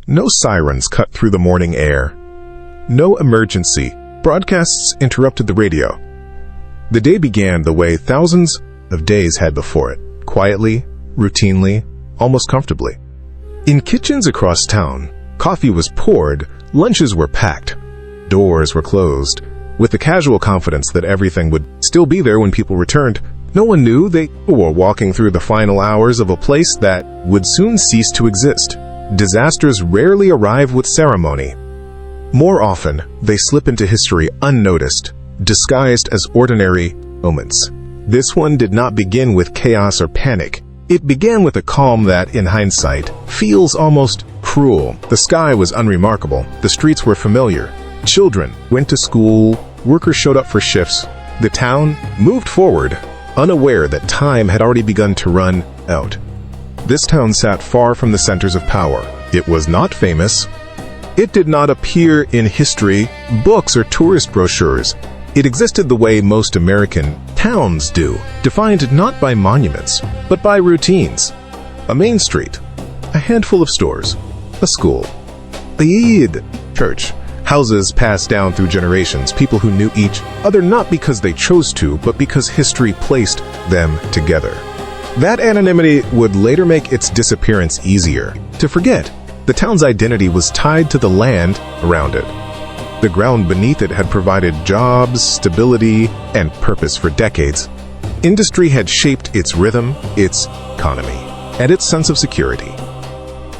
No sirens cut through the morning air. No emergency broadcasts interrupted the radio. The day began the way thousands of days had before it, quietly, routinely, almost comfortably. In kitchens across town, coffee was poured, lunches were packed, doors were closed, with the casual confidence that everything would still be there when people returned. No one knew they were walking through the final hours of a place that would soon cease to exist. Disasters rarely arrive with ceremony. More often, they slip into history unnoticed, disguised as ordinary moments. This one did not begin with chaos or panic. It began with a calm that, in hindsight, feels almost cruel. The sky was unremarkable. The streets were familiar. Children went to school. Workers showed up for shifts. The town moved forward, unaware that time had already begun to run out. This town sat far from the centers of power. It was not famous. It did not appear in history, books, or tourist brochures. It existed the way most American towns do, defined not by monuments, but by routines. A main street, a handful of stores, a school, a church, houses passed down through generations, people who knew each other not because they chose to, but because history placed them together. That anonymity would later make its disappearance easier to forget. The town's identity was tied to the land around it. The ground beneath it had provided jobs, stability, and purpose for decades. Industry had shaped its rhythm, its economy, and its sense of security.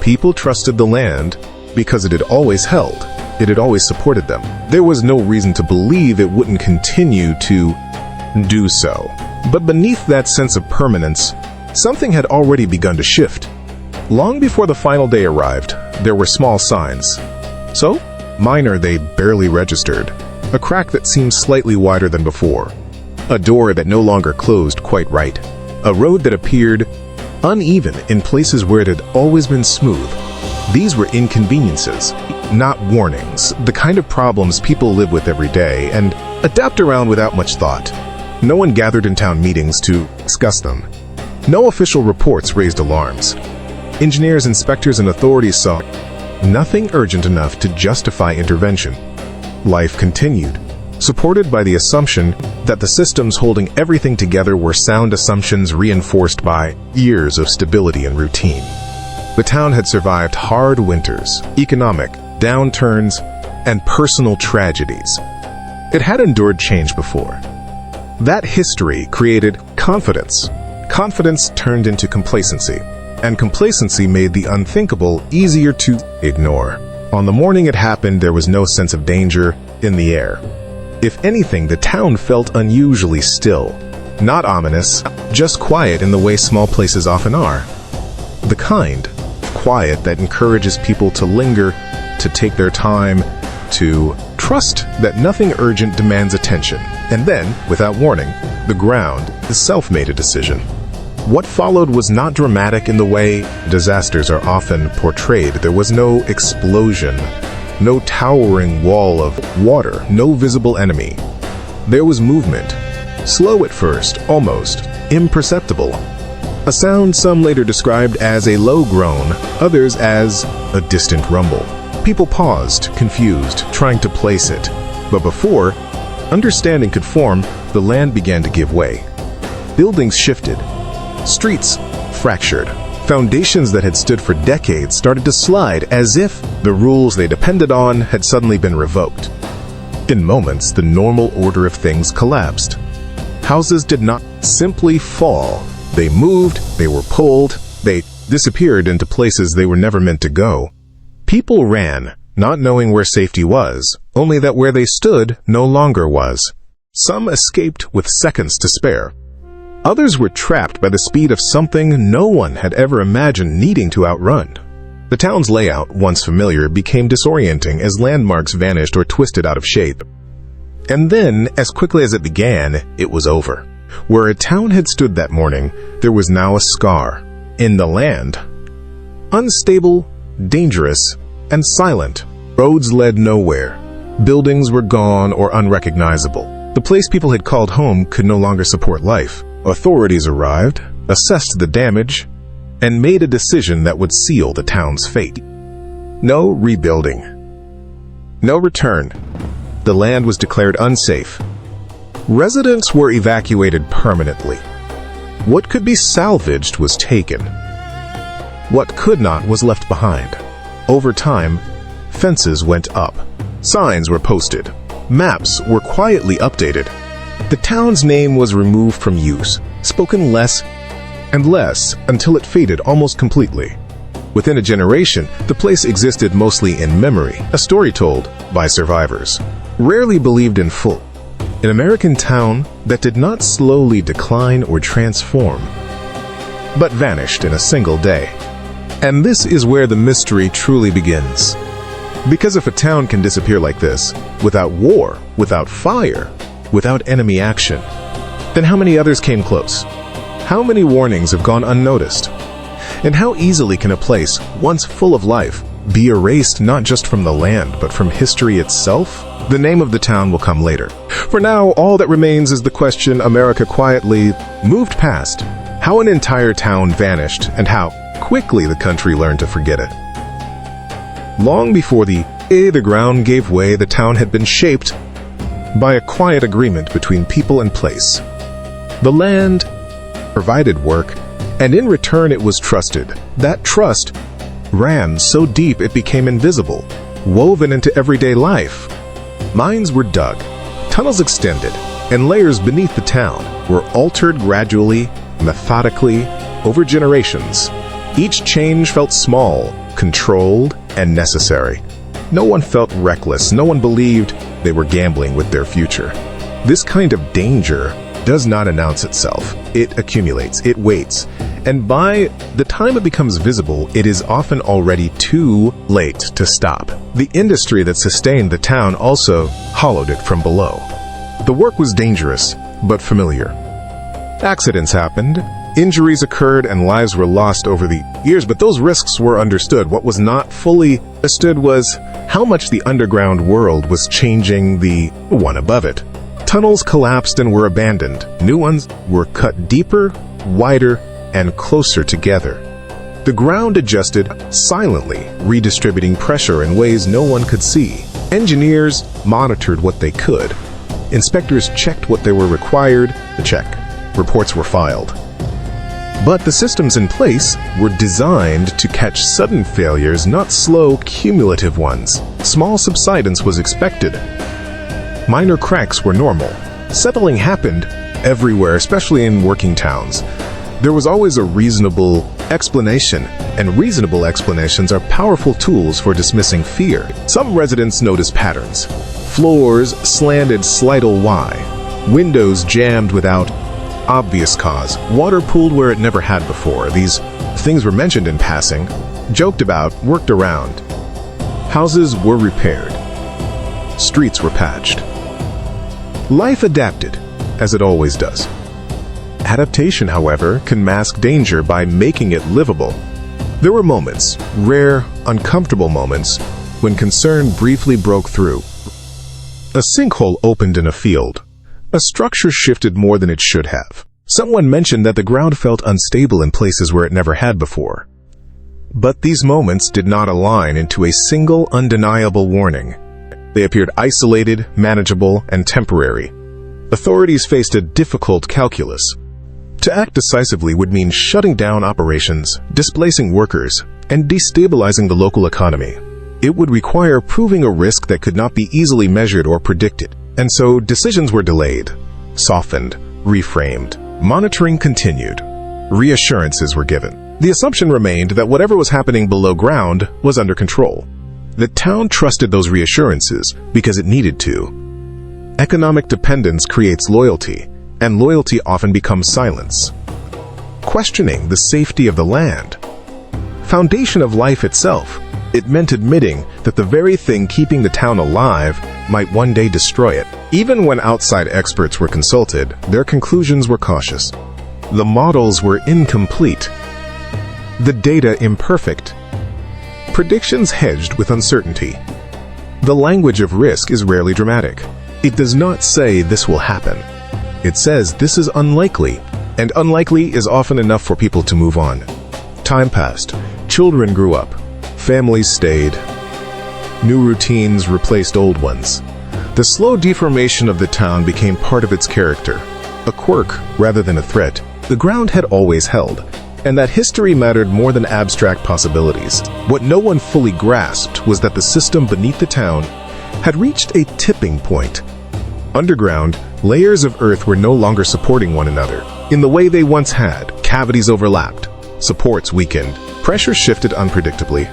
People trusted the land because it had always held. It had always supported them. There was no reason to believe it wouldn't continue to do so. But beneath that sense of permanence, something had already begun to shift. Long before the final day arrived, there were small signs. So minor they barely registered. A crack that seemed slightly wider than before. A door that no longer closed quite right. A road that appeared uneven in places where it had always been smooth. These were inconveniences, not warnings, the kind of problems people live with every day and adapt around without much thought. No one gathered in town meetings to discuss them. No official reports raised alarms. Engineers, inspectors, and authorities saw nothing urgent enough to justify intervention. Life continued, supported by the assumption that the systems holding everything together were sound assumptions reinforced by years of stability and routine. The town had survived hard winters, economic downturns, and personal tragedies. It had endured change before. That history created confidence. Confidence turned into complacency, and complacency made the unthinkable easier to ignore. On the morning it happened, there was no sense of danger in the air. If anything, the town felt unusually still. Not ominous, just quiet in the way small places often are. The kind of quiet that encourages people to linger, to take their time, to trust that nothing urgent demands attention. And then, without warning, the ground itself made a decision. What followed was not dramatic in the way disasters are often portrayed. There was no explosion, no towering wall of water, no visible enemy. There was movement, slow at first, almost imperceptible. A sound some later described as a low groan, others as a distant rumble. People paused, confused, trying to place it. But before understanding could form, the land began to give way. Buildings shifted. Streets fractured. Foundations that had stood for decades started to slide as if the rules they depended on had suddenly been revoked. In moments, the normal order of things collapsed. Houses did not simply fall. They moved, they were pulled, they disappeared into places they were never meant to go. People ran, not knowing where safety was, only that where they stood no longer was. Some escaped with seconds to spare. Others were trapped by the speed of something no one had ever imagined needing to outrun. The town's layout, once familiar, became disorienting as landmarks vanished or twisted out of shape. And then, as quickly as it began, it was over. Where a town had stood that morning, there was now a scar. In the land. Unstable, dangerous, and silent. Roads led nowhere. Buildings were gone or unrecognizable. The place people had called home could no longer support life. Authorities arrived, assessed the damage, and made a decision that would seal the town's fate. No rebuilding. No return. The land was declared unsafe. Residents were evacuated permanently. What could be salvaged was taken. What could not was left behind. Over time, fences went up. Signs were posted. Maps were quietly updated. The town's name was removed from use, spoken less and less until it faded almost completely. Within a generation, the place existed mostly in memory, a story told by survivors, rarely believed in full. An American town that did not slowly decline or transform, but vanished in a single day. And this is where the mystery truly begins. Because if a town can disappear like this, without war, without fire, without enemy action, then how many others came close? How many warnings have gone unnoticed? And how easily can a place, once full of life, be erased not just from the land, but from history itself? The name of the town will come later. For now, all that remains is the question America quietly moved past. How an entire town vanished, and how quickly the country learned to forget it. Long before the ground gave way, the town had been shaped by a quiet agreement between people and place. The land provided work, and in return it was trusted. That trust ran so deep it became invisible, woven into everyday life. Mines were dug, tunnels extended, and layers beneath the town were altered gradually, methodically, over generations. Each change felt small, controlled, and necessary. No one felt reckless. No one believed they were gambling with their future. This kind of danger does not announce itself. It accumulates, it waits, and by the time it becomes visible, it is often already too late to stop. The industry that sustained the town also hollowed it from below. The work was dangerous, but familiar. Accidents happened, injuries occurred, and lives were lost over the years, but those risks were understood. What was not fully understood was how much the underground world was changing the one above it. Tunnels collapsed and were abandoned. New ones were cut deeper, wider, and closer together. The ground adjusted silently, redistributing pressure in ways no one could see. Engineers monitored what they could. Inspectors checked what they were required to check. Reports were filed. But the systems in place were designed to catch sudden failures, not slow, cumulative ones. Small subsidence was expected. Minor cracks were normal. Settling happened everywhere, especially in working towns. There was always a reasonable explanation, and reasonable explanations are powerful tools for dismissing fear. Some residents noticed patterns. Floors slanted slightly wide, windows jammed without obvious cause, water pooled where it never had before. These things were mentioned in passing, joked about, worked around. Houses were repaired. Streets were patched. Life adapted, as it always does. Adaptation, however, can mask danger by making it livable. There were moments, rare, uncomfortable moments, when concern briefly broke through. A sinkhole opened in a field. A structure shifted more than it should have. Someone mentioned that the ground felt unstable in places where it never had before. But these moments did not align into a single undeniable warning. They appeared isolated, manageable, and temporary. Authorities faced a difficult calculus. To act decisively would mean shutting down operations, displacing workers, and destabilizing the local economy. It would require proving a risk that could not be easily measured or predicted. And so decisions were delayed, softened, reframed. Monitoring continued. Reassurances were given. The assumption remained that whatever was happening below ground was under control. The town trusted those reassurances because it needed to. Economic dependence creates loyalty, and loyalty often becomes silence. Questioning the safety of the land, foundation of life itself, it meant admitting that the very thing keeping the town alive might one day destroy it. Even when outside experts were consulted, their conclusions were cautious. The models were incomplete, the data imperfect, predictions hedged with uncertainty. The language of risk is rarely dramatic. It does not say this will happen. It says this is unlikely, and unlikely is often enough for people to move on. Time passed. Children grew up. Families stayed. New routines replaced old ones. The slow deformation of the town became part of its character. A quirk rather than a threat, the ground had always held, and that history mattered more than abstract possibilities. What no one fully grasped was that the system beneath the town had reached a tipping point. Underground, layers of earth were no longer supporting one another. In the way they once had, cavities overlapped, supports weakened, pressure shifted unpredictably.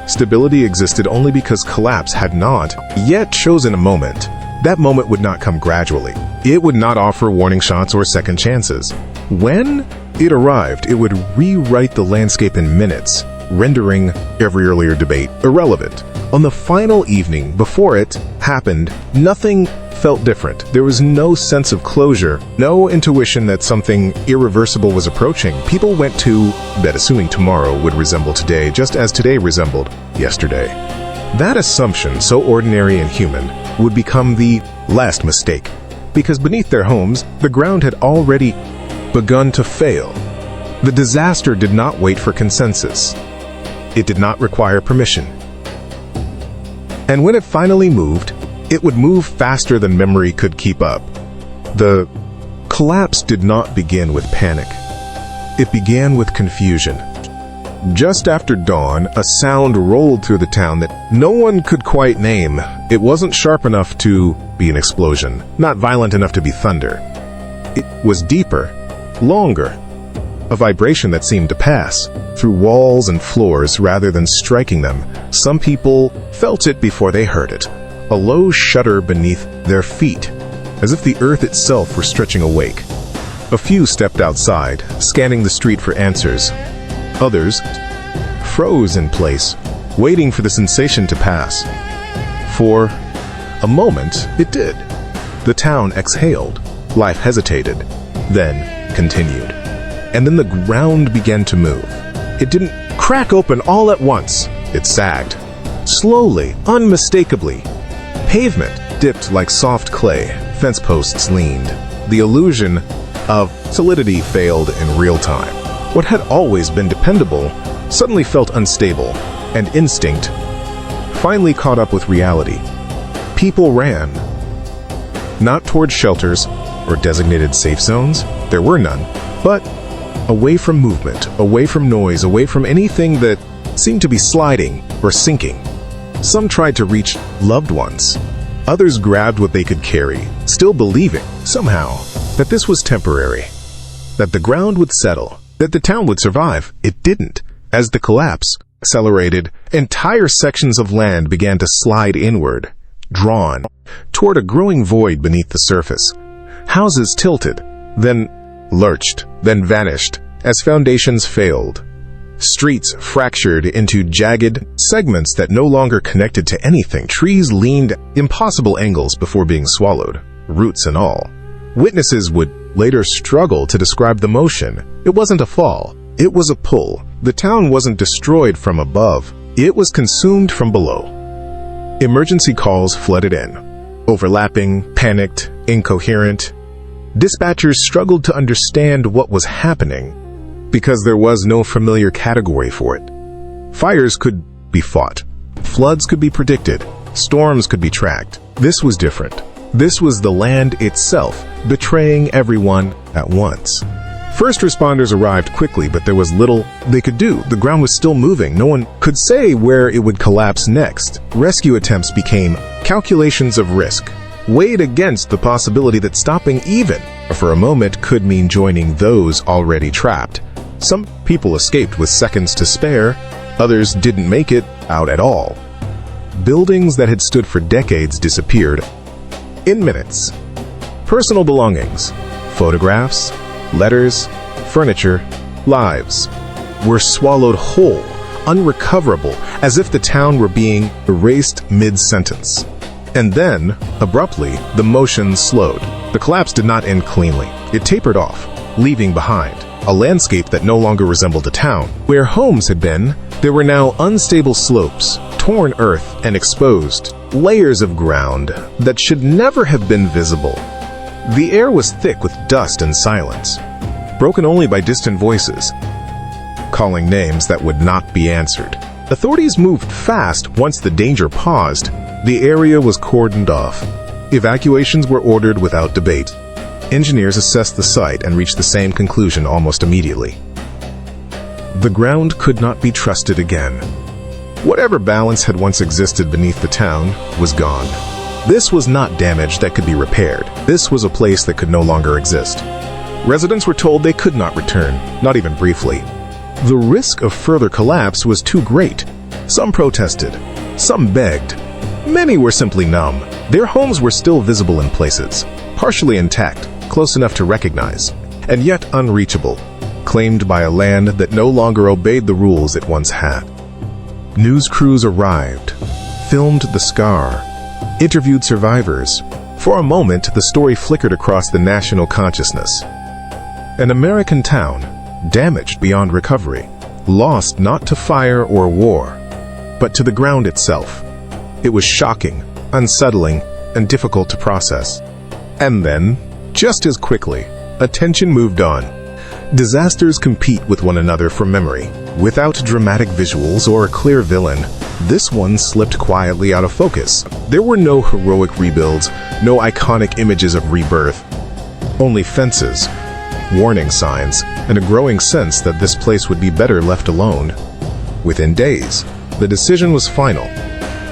Stability existed only because collapse had not yet chosen a moment. That moment would not come gradually. It would not offer warning shots or second chances. When it arrived, it would rewrite the landscape in minutes, rendering every earlier debate irrelevant. On the final evening before it happened, nothing felt different. There was no sense of closure, no intuition that something irreversible was approaching. People went to bed assuming tomorrow would resemble today, just as today resembled yesterday. That assumption, so ordinary and human, would become the last mistake, because beneath their homes, the ground had already begun to fail. The disaster did not wait for consensus. It did not require permission. And when it finally moved, it would move faster than memory could keep up. The collapse did not begin with panic. It began with confusion. Just after dawn, a sound rolled through the town that no one could quite name. It wasn't sharp enough to be an explosion, not violent enough to be thunder. It was deeper, longer, a vibration that seemed to pass through walls and floors rather than striking them. Some people felt it before they heard it. A low shudder beneath their feet, as if the earth itself were stretching awake. A few stepped outside, scanning the street for answers. Others froze in place, waiting for the sensation to pass. For a moment, it did. The town exhaled. Life hesitated, then continued. And then the ground began to move. It didn't crack open all at once. It sagged. Slowly, unmistakably. Pavement dipped like soft clay. Fence posts leaned. The illusion of solidity failed in real time. What had always been dependable suddenly felt unstable, and instinct finally caught up with reality. People ran. Not towards shelters or designated safe zones. There were none. But away from movement, away from noise, away from anything that seemed to be sliding or sinking. Some tried to reach loved ones. Others grabbed what they could carry, still believing, somehow, that this was temporary, that the ground would settle, that the town would survive. It didn't. As the collapse accelerated, entire sections of land began to slide inward, drawn toward a growing void beneath the surface. Houses tilted, then lurched, then vanished as foundations failed. Streets fractured into jagged segments that no longer connected to anything. Trees leaned impossible angles before being swallowed, roots and all. Witnesses would later struggle to describe the motion. It wasn't a fall. It was a pull. The town wasn't destroyed from above. It was consumed from below. Emergency calls flooded in, overlapping, panicked, incoherent. Dispatchers struggled to understand what was happening because there was no familiar category for it. Fires could be fought. Floods could be predicted. Storms could be tracked. This was different. This was the land itself, betraying everyone at once. First responders arrived quickly, but there was little they could do. The ground was still moving. No one could say where it would collapse next. Rescue attempts became calculations of risk, weighed against the possibility that stopping even for a moment could mean joining those already trapped. Some people escaped with seconds to spare. Others didn't make it out at all. Buildings that had stood for decades disappeared in minutes. Personal belongings, photographs, letters, furniture, lives were swallowed whole, unrecoverable, as if the town were being erased mid-sentence. And then, abruptly, the motion slowed. The collapse did not end cleanly. It tapered off, leaving behind a landscape that no longer resembled a town. Where homes had been, there were now unstable slopes, torn earth, and exposed layers of ground that should never have been visible. The air was thick with dust and silence, broken only by distant voices, calling names that would not be answered. Authorities moved fast once the danger paused. The area was cordoned off. Evacuations were ordered without debate. Engineers assessed the site and reached the same conclusion almost immediately. The ground could not be trusted again. Whatever balance had once existed beneath the town was gone. This was not damage that could be repaired. This was a place that could no longer exist. Residents were told they could not return, not even briefly. The risk of further collapse was too great. Some protested. Some begged. Many were simply numb. Their homes were still visible in places, partially intact, close enough to recognize, and yet unreachable, claimed by a land that no longer obeyed the rules it once had. News crews arrived, filmed the scar, interviewed survivors. For a moment, the story flickered across the national consciousness. An American town, damaged beyond recovery, lost not to fire or war, but to the ground itself. It was shocking, unsettling, and difficult to process. And then, just as quickly, attention moved on. Disasters compete with one another for memory. Without dramatic visuals or a clear villain, this one slipped quietly out of focus. There were no heroic rebuilds, no iconic images of rebirth. Only fences, warning signs, and a growing sense that this place would be better left alone. Within days, the decision was final.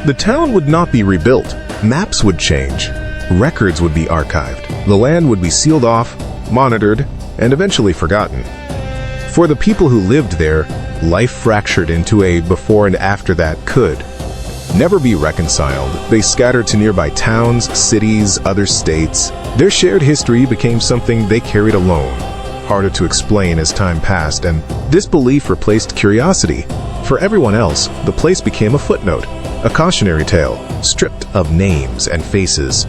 The town would not be rebuilt. Maps would change. Records would be archived. The land would be sealed off, monitored, and eventually forgotten. For the people who lived there, life fractured into a before and after that could never be reconciled. They scattered to nearby towns, cities, other states. Their shared history became something they carried alone, harder to explain as time passed, and disbelief replaced curiosity. For everyone else, the place became a footnote, a cautionary tale, stripped of names and faces.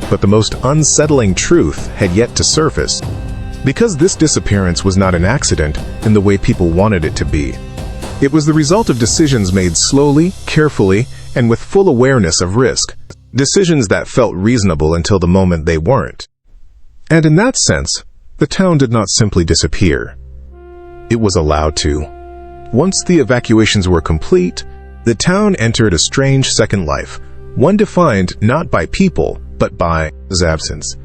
But the most unsettling truth had yet to surface. Because this disappearance was not an accident in the way people wanted it to be. It was the result of decisions made slowly, carefully, and with full awareness of risk. Decisions that felt reasonable until the moment they weren't. And in that sense, the town did not simply disappear. It was allowed to. Once the evacuations were complete, the town entered a strange second life, one defined not by people, but by his absence.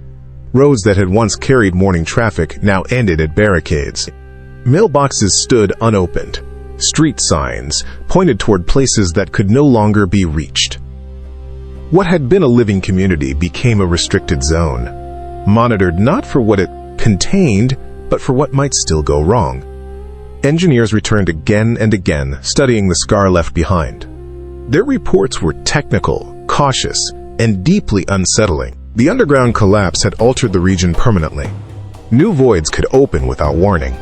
Roads that had once carried morning traffic now ended at barricades. Mailboxes stood unopened. Street signs pointed toward places that could no longer be reached. What had been a living community became a restricted zone, monitored not for what it contained, but for what might still go wrong. Engineers returned again and again, studying the scar left behind. Their reports were technical, cautious, and deeply unsettling. The underground collapse had altered the region permanently. New voids could open without warning.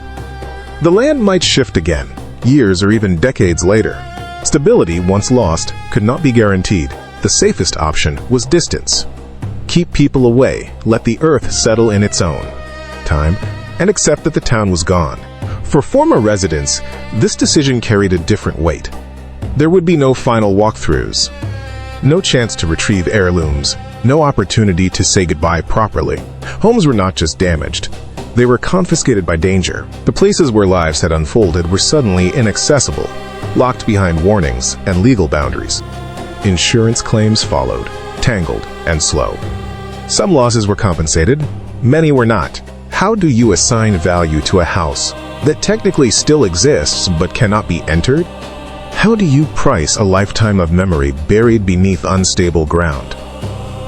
The land might shift again, years or even decades later. Stability, once lost, could not be guaranteed. The safest option was distance. Keep people away, let the earth settle in its own time, and accept that the town was gone. For former residents, this decision carried a different weight. There would be no final walkthroughs, no chance to retrieve heirlooms, no opportunity to say goodbye properly. Homes were not just damaged, they were confiscated by danger. The places where lives had unfolded were suddenly inaccessible, locked behind warnings and legal boundaries. Insurance claims followed, tangled and slow. Some losses were compensated, many were not. How do you assign value to a house that technically still exists but cannot be entered? How do you price a lifetime of memory buried beneath unstable ground?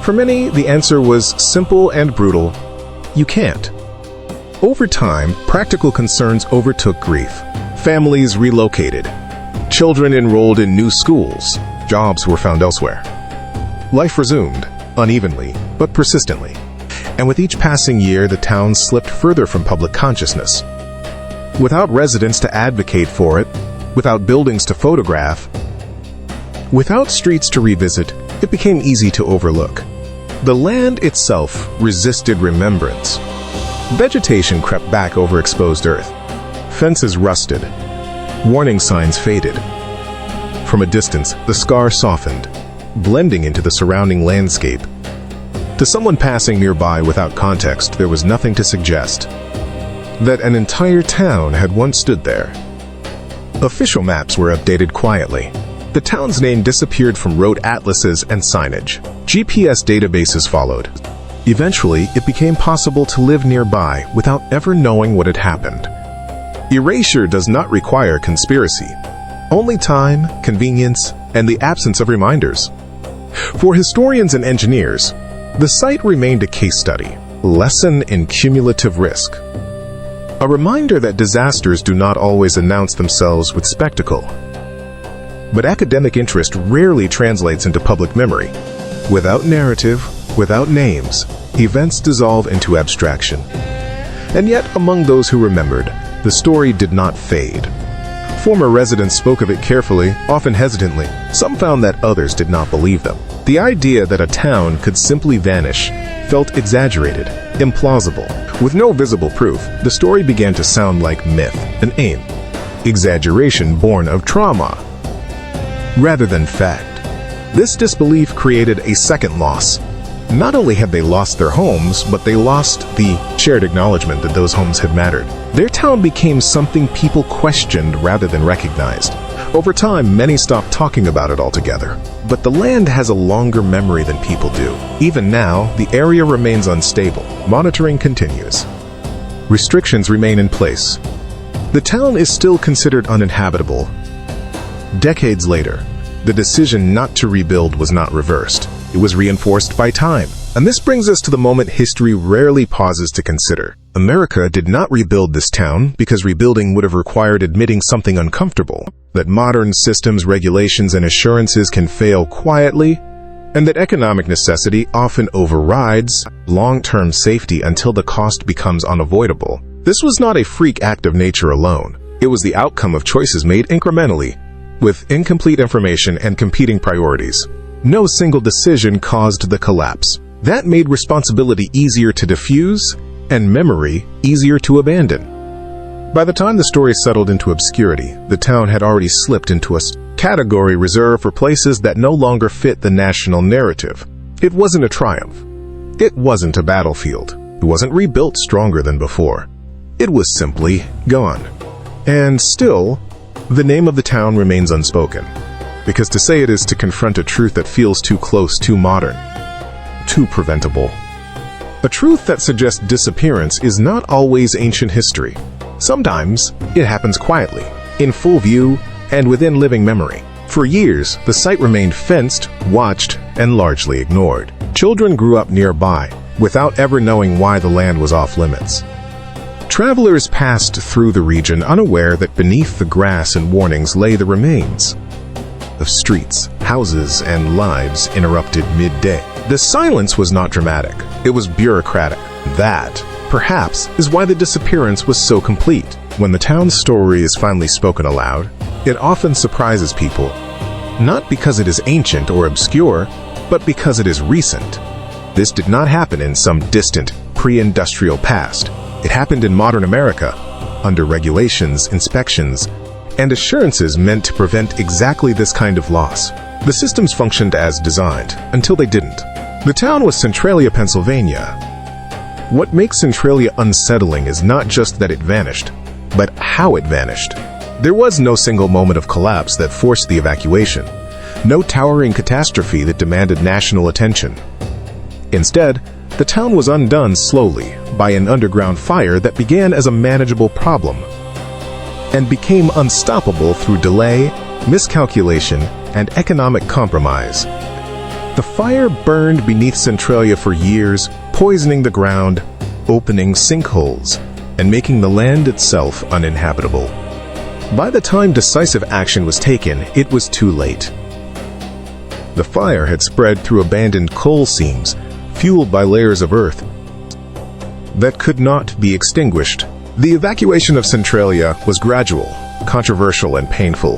For many, the answer was simple and brutal: you can't. Over time, practical concerns overtook grief. Families relocated. Children enrolled in new schools. Jobs were found elsewhere. Life resumed, unevenly, but persistently. And with each passing year, the town slipped further from public consciousness. Without residents to advocate for it, without buildings to photograph, without streets to revisit, it became easy to overlook. The land itself resisted remembrance. Vegetation crept back over exposed earth. Fences rusted. Warning signs faded. From a distance, the scar softened, blending into the surrounding landscape. To someone passing nearby without context, there was nothing to suggest that an entire town had once stood there. Official maps were updated quietly. The town's name disappeared from road atlases and signage. GPS databases followed. Eventually, it became possible to live nearby without ever knowing what had happened. Erasure does not require conspiracy. Only time, convenience, and the absence of reminders. For historians and engineers, the site remained a case study, lesson in cumulative risk. A reminder that disasters do not always announce themselves with spectacle. But academic interest rarely translates into public memory. Without narrative, without names, events dissolve into abstraction. And yet, among those who remembered, the story did not fade. Former residents spoke of it carefully, often hesitantly. Some found that others did not believe them. The idea that a town could simply vanish felt exaggerated, implausible. With no visible proof, the story began to sound like myth, an aim, exaggeration born of trauma, rather than fact. This disbelief created a second loss. Not only had they lost their homes, but they lost the shared acknowledgement that those homes had mattered. Their town became something people questioned rather than recognized. Over time, many stopped talking about it altogether. But the land has a longer memory than people do. Even now, the area remains unstable. Monitoring continues. Restrictions remain in place. The town is still considered uninhabitable. Decades later, the decision not to rebuild was not reversed. It was reinforced by time. And this brings us to the moment history rarely pauses to consider. America did not rebuild this town because rebuilding would have required admitting something uncomfortable, that modern systems, regulations, and assurances can fail quietly, and that economic necessity often overrides long-term safety until the cost becomes unavoidable. This was not a freak act of nature alone. It was the outcome of choices made incrementally, with incomplete information and competing priorities. No single decision caused the collapse. That made responsibility easier to diffuse and memory easier to abandon. By the time the story settled into obscurity, the town had already slipped into a category reserved for places that no longer fit the national narrative. It wasn't a triumph. It wasn't a battlefield. It wasn't rebuilt stronger than before. It was simply gone. And still, the name of the town remains unspoken. Because to say it is to confront a truth that feels too close, too modern, too preventable. A truth that suggests disappearance is not always ancient history. Sometimes it happens quietly, in full view, and within living memory. For years, the site remained fenced, watched, and largely ignored. Children grew up nearby, without ever knowing why the land was off limits. Travelers passed through the region unaware that beneath the grass and warnings lay the remains of streets, houses, and lives interrupted midday. The silence was not dramatic. It was bureaucratic. That, perhaps, is why the disappearance was so complete. When the town's story is finally spoken aloud, it often surprises people, not because it is ancient or obscure, but because it is recent. This did not happen in some distant, pre-industrial past. It happened in modern America, under regulations, inspections, and assurances meant to prevent exactly this kind of loss. The systems functioned as designed, until they didn't. The town was Centralia, Pennsylvania. What makes Centralia unsettling is not just that it vanished, but how it vanished. There was no single moment of collapse that forced the evacuation, no towering catastrophe that demanded national attention. Instead, the town was undone slowly by an underground fire that began as a manageable problem and became unstoppable through delay, miscalculation, and economic compromise. The fire burned beneath Centralia for years, poisoning the ground, opening sinkholes, and making the land itself uninhabitable. By the time decisive action was taken, it was too late. The fire had spread through abandoned coal seams, fueled by layers of earth that could not be extinguished. The evacuation of Centralia was gradual, controversial, and painful.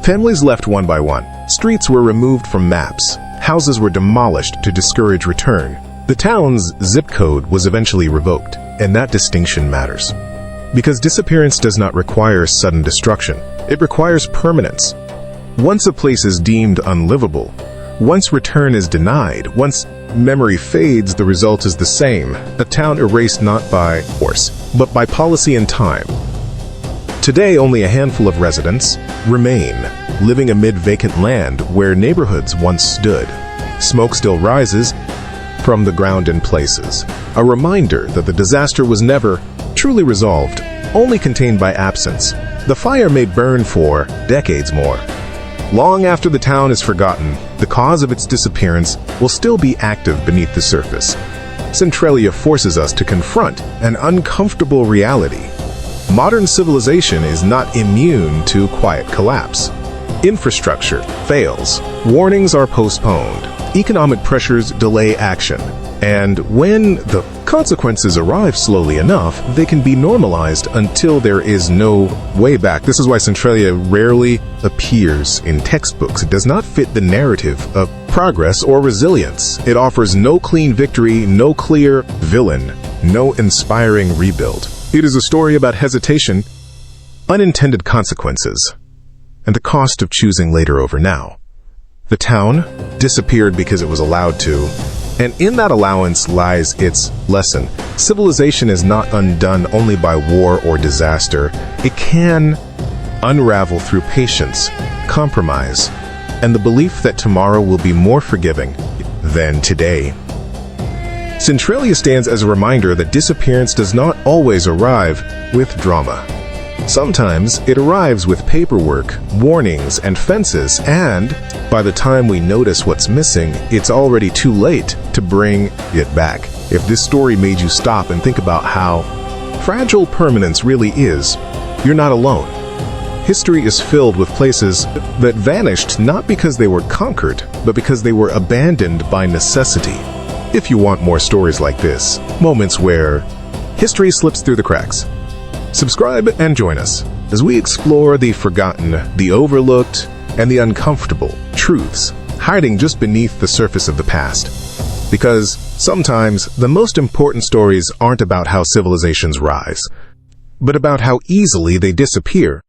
Families left one by one. Streets were removed from maps. Houses were demolished to discourage return. The town's zip code was eventually revoked, and that distinction matters. Because disappearance does not require sudden destruction. It requires permanence. Once a place is deemed unlivable, once return is denied, once memory fades, the result is the same. A town erased not by force, but by policy and time. Today, only a handful of residents remain, living amid vacant land where neighborhoods once stood. Smoke still rises from the ground in places, a reminder that the disaster was never truly resolved, only contained by absence. The fire may burn for decades more. Long after the town is forgotten, the cause of its disappearance will still be active beneath the surface. Centralia forces us to confront an uncomfortable reality. Modern civilization is not immune to quiet collapse. Infrastructure fails, warnings are postponed, economic pressures delay action, and when the consequences arrive slowly enough, they can be normalized until there is no way back. This is why Centralia rarely appears in textbooks. It does not fit the narrative of progress or resilience. It offers no clean victory, no clear villain, no inspiring rebuild. It is a story about hesitation, unintended consequences, and the cost of choosing later over now. The town disappeared because it was allowed to, and in that allowance lies its lesson. Civilization is not undone only by war or disaster. It can unravel through patience, compromise, and the belief that tomorrow will be more forgiving than today. Centralia stands as a reminder that disappearance does not always arrive with drama. Sometimes it arrives with paperwork, warnings, and fences, and by the time we notice what's missing, it's already too late to bring it back. If this story made you stop and think about how fragile permanence really is, you're not alone. History is filled with places that vanished not because they were conquered, but because they were abandoned by necessity. If you want more stories like this, moments where history slips through the cracks, subscribe and join us as we explore the forgotten, the overlooked, and the uncomfortable truths hiding just beneath the surface of the past. Because sometimes the most important stories aren't about how civilizations rise, but about how easily they disappear